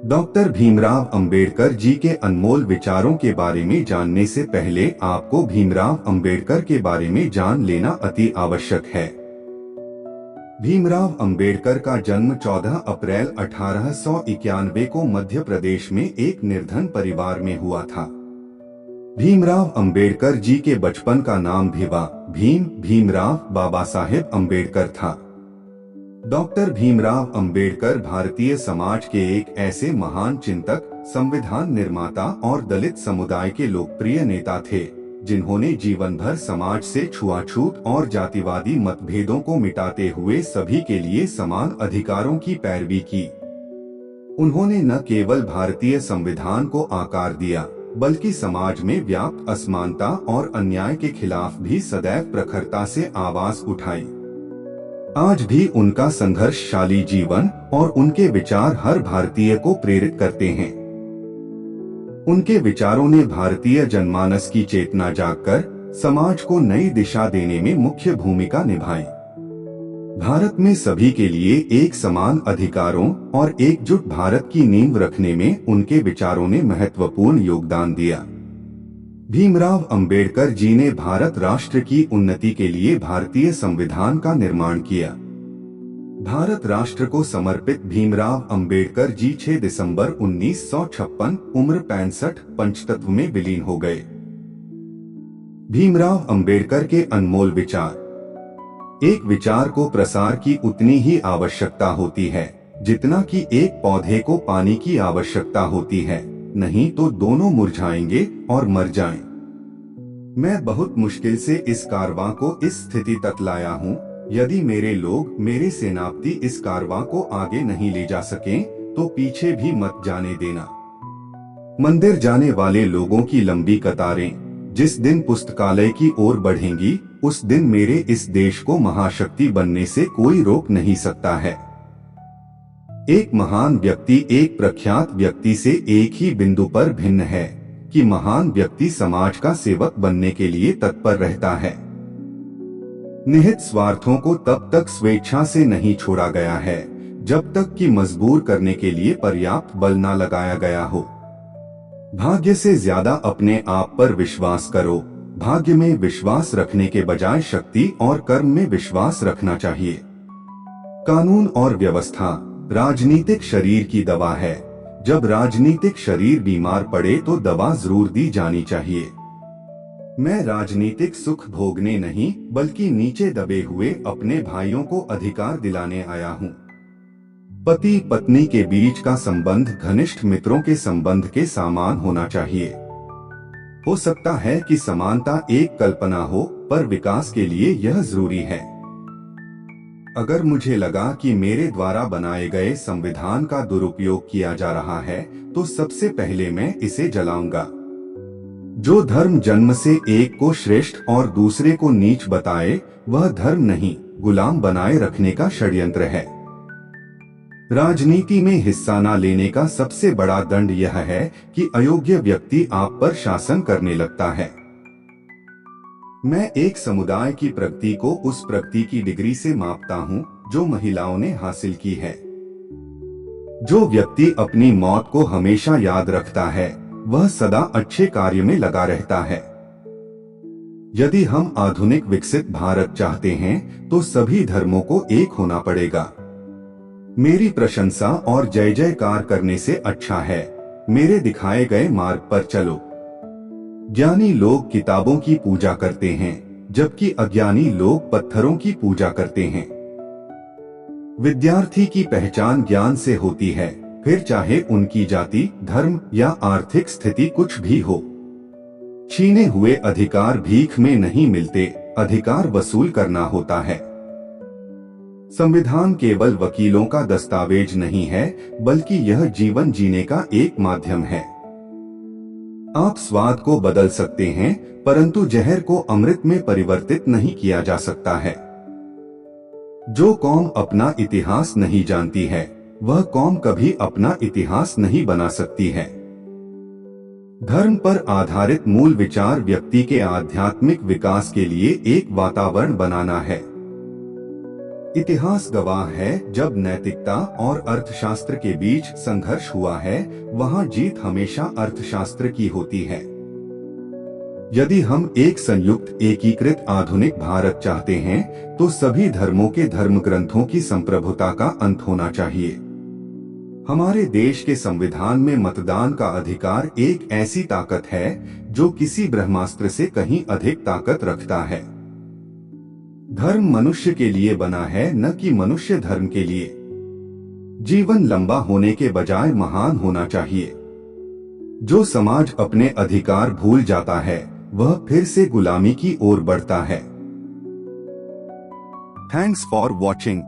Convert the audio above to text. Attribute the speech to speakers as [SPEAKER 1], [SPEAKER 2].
[SPEAKER 1] Doctor Bhimrao Ambedkar ji के अनमोल विचारों के बारे में जानने से पहले आपको भीमराव अंबेडकर के बारे में जान लेना अति आवश्यक है। भीमराव अंबेडकर का जन्म 14 अप्रैल 1891 को मध्य प्रदेश में एक निर्धन परिवार में हुआ था। भीमराव अंबेडकर जी के बचपन का नाम भीमराव बाबा साहेब अंबेडकर था। डॉक्टर भीमराव अंबेडकर भारतीय समाज के एक ऐसे महान चिंतक, संविधान निर्माता और दलित समुदाय के लोकप्रिय नेता थे, जिन्होंने जीवन भर समाज से छुआछूत और जातिवादी मतभेदों को मिटाते हुए सभी के लिए समान अधिकारों की पैरवी की। उन्होंने न केवल भारतीय संविधान को आकार दिया, बल्कि समाज में व्याप्त असमानता और अन्याय के खिलाफ भी सदैव प्रखरता से आवाज उठाई। आज भी उनका संघर्षशाली जीवन और उनके विचार हर भारतीय को प्रेरित करते हैं। उनके विचारों ने भारतीय जनमानस की चेतना जागकर समाज को नई दिशा देने में मुख्य भूमिका निभाई। भारत में सभी के लिए एक समान अधिकारों और एकजुट भारत की नींव रखने में उनके विचारों ने महत्वपूर्ण योगदान दिया। भीमराव अंबेडकर जी ने भारत राष्ट्र की उन्नति के लिए भारतीय संविधान का निर्माण किया। भारत राष्ट्र को समर्पित भीमराव अंबेडकर जी 6 दिसंबर 1956 उम्र 65 पंचतत्व में विलीन हो गए। भीमराव अंबेडकर के अनमोल विचार। एक विचार को प्रसार की उतनी ही आवश्यकता होती है जितना कि एक पौधे को पानी की आवश्यकता होती है, नहीं तो दोनों मुरझाएंगे और मर जाएं। मैं बहुत मुश्किल से इस कारवां को इस स्थिति तक लाया हूँ। यदि मेरे लोग, मेरे सेनापति इस कारवां को आगे नहीं ले जा सकें, तो पीछे भी मत जाने देना। मंदिर जाने वाले लोगों की लंबी कतारें जिस दिन पुस्तकालय की ओर बढ़ेंगी, उस दिन मेरे इस देश को महाशक्ति बनने से कोई रोक नहीं सकता है। एक महान व्यक्ति एक प्रख्यात व्यक्ति से एक ही बिंदु पर भिन्न है कि महान व्यक्ति समाज का सेवक बनने के लिए तत्पर रहता है। निहित स्वार्थों को तब तक स्वेच्छा से नहीं छोड़ा गया है जब तक कि मजबूर करने के लिए पर्याप्त बल न लगाया गया हो। भाग्य से ज्यादा अपने आप पर विश्वास करो। भाग्य में विश्वास रखने के बजाय शक्ति और कर्म में विश्वास रखना चाहिए। कानून और व्यवस्था राजनीतिक शरीर की दवा है। जब राजनीतिक शरीर बीमार पड़े तो दवा जरूर दी जानी चाहिए। मैं राजनीतिक सुख भोगने नहीं, बल्कि नीचे दबे हुए अपने भाइयों को अधिकार दिलाने आया हूँ। पति पत्नी के बीच का संबंध घनिष्ठ मित्रों के संबंध के समान होना चाहिए। हो सकता है कि समानता एक कल्पना हो, पर विकास के लिए यह जरूरी है। अगर मुझे लगा कि मेरे द्वारा बनाए गए संविधान का दुरुपयोग किया जा रहा है, तो सबसे पहले मैं इसे जलाऊंगा। जो धर्म जन्म से एक को श्रेष्ठ और दूसरे को नीच बताए, वह धर्म नहीं, गुलाम बनाए रखने का षड्यंत्र है। राजनीति में हिस्सा न लेने का सबसे बड़ा दंड यह है कि अयोग्य व्यक्ति आप पर शासन करने लगता है। मैं एक समुदाय की प्रगति को उस प्रगति की डिग्री से मापता हूँ जो महिलाओं ने हासिल की है। जो व्यक्ति अपनी मौत को हमेशा याद रखता है, वह सदा अच्छे कार्य में लगा रहता है। यदि हम आधुनिक विकसित भारत चाहते हैं, तो सभी धर्मों को एक होना पड़ेगा। मेरी प्रशंसा और जय जयकार करने से अच्छा है मेरे दिखाए गए मार्ग पर चलो। ज्ञानी लोग किताबों की पूजा करते हैं, जबकि अज्ञानी लोग पत्थरों की पूजा करते हैं। विद्यार्थी की पहचान ज्ञान से होती है, फिर चाहे उनकी जाति, धर्म या आर्थिक स्थिति कुछ भी हो। छीने हुए अधिकार भीख में नहीं मिलते, अधिकार वसूल करना होता है। संविधान केवल वकीलों का दस्तावेज नहीं है, बल्कि यह जीवन जीने का एक माध्यम है। आप स्वाद को बदल सकते हैं, परंतु जहर को अमृत में परिवर्तित नहीं किया जा सकता है। जो कौम अपना इतिहास नहीं जानती है, वह कौम कभी अपना इतिहास नहीं बना सकती है। धर्म पर आधारित मूल विचार व्यक्ति के आध्यात्मिक विकास के लिए एक वातावरण बनाना है। इतिहास गवाह है, जब नैतिकता और अर्थशास्त्र के बीच संघर्ष हुआ है, वहां जीत हमेशा अर्थशास्त्र की होती है। यदि हम एक संयुक्त एकीकृत आधुनिक भारत चाहते हैं, तो सभी धर्मों के धर्म ग्रंथों की संप्रभुता का अंत होना चाहिए। हमारे देश के संविधान में मतदान का अधिकार एक ऐसी ताकत है जो किसी ब्रह्मास्त्र से कहीं अधिक ताकत रखता है। धर्म मनुष्य के लिए बना है, न कि मनुष्य धर्म के लिए। जीवन लंबा होने के बजाय महान होना चाहिए। जो समाज अपने अधिकार भूल जाता है, वह फिर से गुलामी की ओर बढ़ता है। Thanks for watching.